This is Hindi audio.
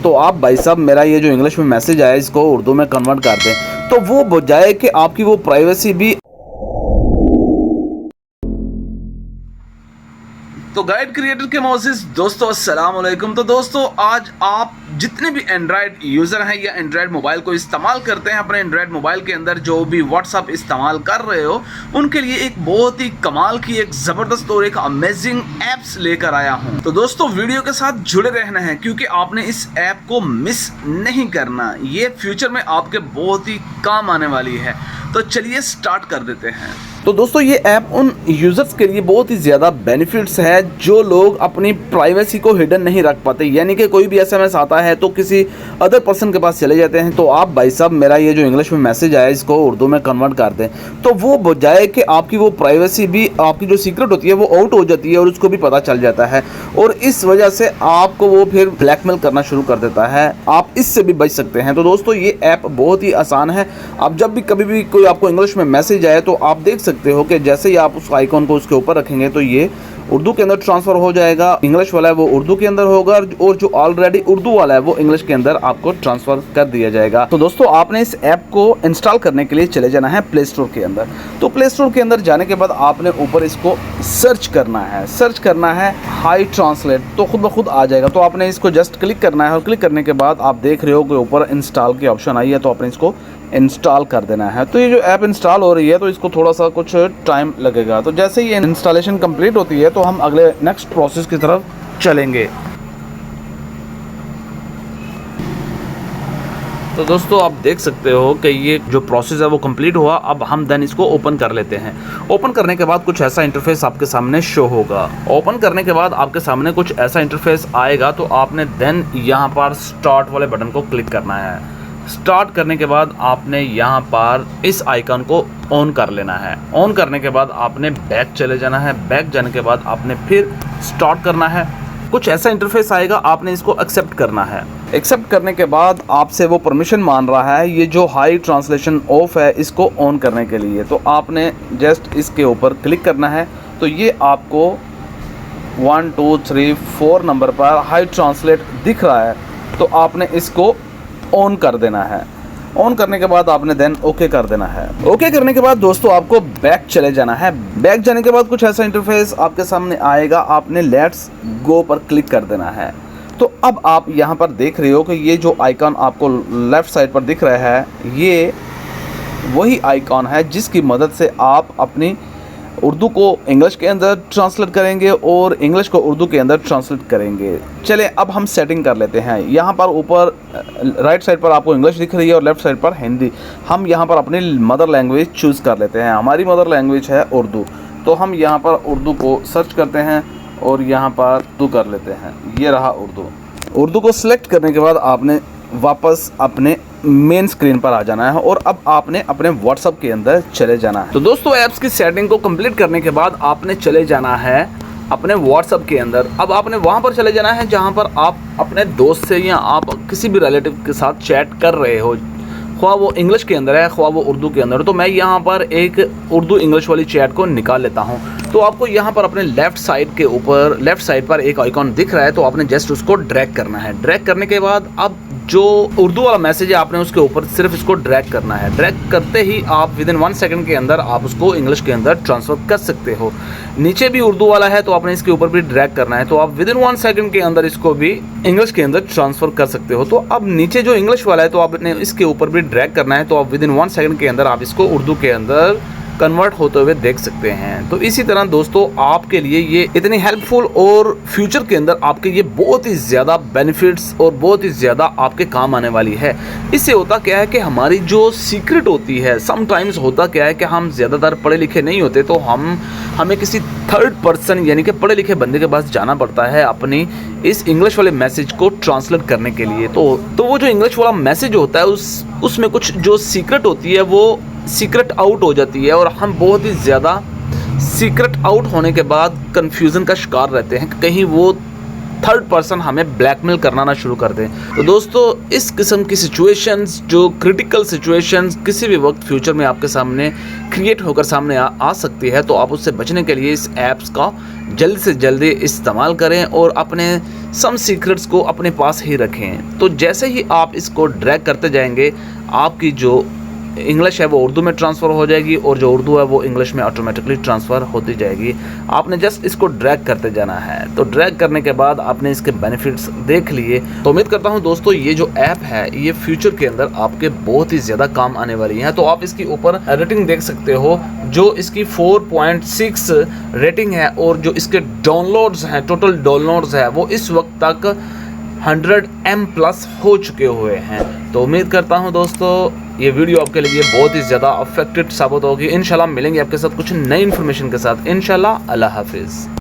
तो आप भाई साहब मेरा ये जो इंग्लिश में मैसेज आया इसको उर्दू में कन्वर्ट कर दें, तो वो बजाय कि आपकी वो प्राइवेसी भी। तो गाइड क्रिएटर के मोजिस दोस्तों अस्सलाम वालेकुम। तो दोस्तों आज आप जितने भी एंड्रॉयड यूज़र हैं या एंड्रॉयड मोबाइल को इस्तेमाल करते हैं, अपने एंड्रॉयड मोबाइल के अंदर जो भी व्हाट्सअप इस्तेमाल कर रहे हो, उनके लिए एक बहुत ही कमाल की, एक ज़बरदस्त और एक अमेजिंग ऐप्स लेकर आया हूं। तो दोस्तों वीडियो के साथ जुड़े रहना है क्योंकि आपने इस ऐप को मिस नहीं करना। ये फ्यूचर में आपके बहुत ही काम आने वाली है। तो चलिए स्टार्ट कर देते हैं। तो दोस्तों ये ऐप उन यूज़र्स के लिए बहुत ही ज़्यादा बेनिफिट्स है जो लोग अपनी प्राइवेसी को हिडन नहीं रख पाते, यानी कि कोई भी एसएमएस आता है तो किसी अदर पर्सन के पास चले जाते हैं। तो आप भाई साहब मेरा ये जो इंग्लिश में मैसेज आया इसको उर्दू में कन्वर्ट कर दें, तो वो बजाय कि आपकी वो प्राइवेसी भी, आपकी जो सीक्रेट होती है वो आउट हो जाती है और उसको भी पता चल जाता है, और इस वजह से आपको वो फिर ब्लैकमेल करना शुरू कर देता है। आप इससे भी बच सकते हैं। तो दोस्तों ये ऐप बहुत ही आसान है। आप जब भी कभी भी कोई आपको इंग्लिश में मैसेज आए तो आप देख सकते हो कि जैसे ही आप उस आइकॉन को उसके ऊपर रखेंगे तो ये उर्दू के अंदर ट्रांसफ़र हो जाएगा। इंग्लिश वाला है वो उर्दू के अंदर होगा और जो ऑलरेडी उर्दू वाला है वो इंग्लिश के अंदर आपको ट्रांसफ़र कर दिया जाएगा। तो दोस्तों आपने इस ऐप को इंस्टॉल करने के लिए चले जाना है प्ले स्टोर के अंदर। तो प्ले स्टोर के अंदर जाने के बाद आपने ऊपर इसको सर्च करना है हाई ट्रांसलेट, तो खुद ब खुद आ जाएगा। तो आपने इसको जस्ट क्लिक करना है और क्लिक करने के बाद आप देख रहे हो कि ऊपर इंस्टॉल की ऑप्शन आई है, तो आपने इसको इंस्टॉल कर देना है। तो ये जो ऐप इंस्टॉल हो रही है तो इसको थोड़ा सा कुछ टाइम लगेगा। तो जैसे ही इंस्टॉलेशन कंप्लीट होती है तो हम अगले नेक्स्ट प्रोसेस की तरफ चलेंगे। तो दोस्तों आप देख सकते हो कि ये जो प्रोसेस है वो कंप्लीट हुआ। अब हम देन इसको ओपन कर लेते हैं। ओपन करने के बाद कुछ ऐसा इंटरफेस आपके सामने शो होगा। ओपन करने के बाद आपके सामने कुछ ऐसा इंटरफेस आएगा, तो आपने देन यहाँ पर स्टार्ट वाले बटन को क्लिक करना है। स्टार्ट करने के बाद आपने यहाँ पर इस आइकन को ऑन कर लेना है। ऑन करने के बाद आपने बैक चले जाना है। बैक जाने के बाद आपने फिर स्टार्ट करना है। कुछ ऐसा इंटरफेस आएगा, आपने इसको एक्सेप्ट करना है। एक्सेप्ट करने के बाद आपसे वो परमिशन मान रहा है ये जो हाई ट्रांसलेशन ऑफ है इसको ऑन करने के लिए। तो आपने जस्ट इसके ऊपर क्लिक करना है। तो ये आपको 1 2 3 4 नंबर पर हाई ट्रांसलेट दिख रहा है, तो आपने इसको ऑन कर देना है। ऑन करने के बाद आपने देन ओके कर देना है। ओके करने के बाद दोस्तों आपको बैक चले जाना है। बैक जाने के बाद कुछ ऐसा इंटरफेस आपके सामने आएगा, आपने लेट्स गो पर क्लिक कर देना है। तो अब आप यहाँ पर देख रहे हो कि ये जो आइकॉन आपको लेफ़्ट साइड पर दिख रहा है ये वही आइकॉन है जिसकी मदद से आप अपनी उर्दू को इंग्लिश के अंदर ट्रांसलेट करेंगे और इंग्लिश को उर्दू के अंदर ट्रांसलेट करेंगे। चलें अब हम सेटिंग कर लेते हैं। यहाँ पर ऊपर राइट साइड पर आपको इंग्लिश दिख रही है और लेफ़्ट साइड पर हिंदी। हम यहाँ पर अपनी मदर लैंग्वेज चूज़ कर लेते हैं। हमारी मदर लैंग्वेज है उर्दू, तो हम यहाँ पर उर्दू को सर्च करते हैं और यहाँ पर उर्दू कर लेते हैं। ये रहा उर्दू। उर्दू को सिलेक्ट करने के बाद आपने वापस अपने मेन स्क्रीन पर आ जाना है और अब आपने अपने व्हाट्सएप के अंदर चले जाना है। तो दोस्तों ऐप्स की सेटिंग को कंप्लीट करने के बाद आपने चले जाना है अपने व्हाट्सएप के अंदर। अब आपने वहां पर चले जाना है जहां पर आप अपने दोस्त से या आप किसी भी रिलेटिव के साथ चैट कर रहे हो, ख्वाह वो इंग्लिश के अंदर है ख्वाह वो उर्दू के अंदर। तो मैं यहाँ पर एक उर्दू इंग्लिश वाली चैट को निकाल लेता हूँ। तो आपको यहाँ पर अपने लेफ़्ट साइड के ऊपर लेफ़्ट साइड पर एक आइकॉन दिख रहा है, तो आपने जस्ट उसको ड्रैग करना है। ड्रैग करने के बाद अब जो उर्दू वाला मैसेज है आपने उसके ऊपर सिर्फ इसको ड्रैग करना है। ड्रैग करते ही आप विदिन 1 सेकंड के अंदर आप उसको इंग्लिश के अंदर ट्रांसफ़र कर सकते हो। नीचे भी उर्दू वाला है तो आपने इसके ऊपर भी ड्रैग करना है, तो आप विदिन 1 सेकंड के अंदर इसको भी इंग्लिश के अंदर ट्रांसफ़र कर सकते हो। तो अब नीचे जो इंग्लिश वाला है तो आपने इसके ऊपर भी ड्रैग करना है, तो आप विदिन 1 सेकंड के अंदर आप इसको उर्दू के अंदर कन्वर्ट होते हुए देख सकते हैं। तो इसी तरह दोस्तों आपके लिए ये इतनी हेल्पफुल और फ्यूचर के अंदर आपके ये बहुत ही ज़्यादा बेनिफिट्स और बहुत ही ज़्यादा आपके काम आने वाली है। इससे होता क्या है कि हमारी जो सीक्रेट होती है, समटाइम्स होता क्या है कि हम ज़्यादातर पढ़े लिखे नहीं होते, तो हमें किसी थर्ड पर्सन यानी कि पढ़े लिखे बंदे के पास जाना पड़ता है अपनी इस इंग्लिश वाले मैसेज को ट्रांसलेट करने के लिए। तो वो जो इंग्लिश वाला मैसेज होता है उसमें कुछ जो सीक्रेट होती है वो सीक्रेट आउट हो जाती है और हम बहुत ही ज़्यादा सीक्रेट आउट होने के बाद कंफ्यूजन का शिकार रहते हैं कि कहीं वो थर्ड पर्सन हमें ब्लैकमेल करना ना शुरू कर दें। तो दोस्तों इस किस्म की सिचुएशंस, जो क्रिटिकल सिचुएशंस किसी भी वक्त फ्यूचर में आपके सामने क्रिएट होकर सामने आ सकती है, तो आप उससे बचने के लिए इस ऐप्स का जल्दी से जल्दी इस्तेमाल करें और अपने सम सीक्रेट्स को अपने पास ही रखें। तो जैसे ही आप इसको ड्रैग करते जाएंगे, आपकी जो इंग्लिश है वो उर्दू में ट्रांसफ़र हो जाएगी और जो उर्दू है वो इंग्लिश में ऑटोमेटिकली ट्रांसफ़र होती जाएगी। आपने जस्ट इसको ड्रैग करते जाना है। तो ड्रैग करने के बाद आपने इसके बेनिफिट्स देख लिए। तो उम्मीद करता हूँ दोस्तों ये जो ऐप है ये फ्यूचर के अंदर आपके बहुत ही ज़्यादा काम आने वाली है। तो आप इसके ऊपर रेटिंग देख सकते हो, जो इसकी 4.6 रेटिंग है और जो इसके डाउनलोड्स हैं, टोटल डाउनलोड्स है वो इस वक्त तक 100 M+ हो चुके हुए हैं। तो उम्मीद करता हूं दोस्तों ये वीडियो आपके लिए बहुत ही ज़्यादा अफेक्टेड साबित होगी। इंशाल्लाह मिलेंगे आपके साथ कुछ नई इन्फॉर्मेशन के साथ। इंशाल्लाह। अल्लाह हाफिज़।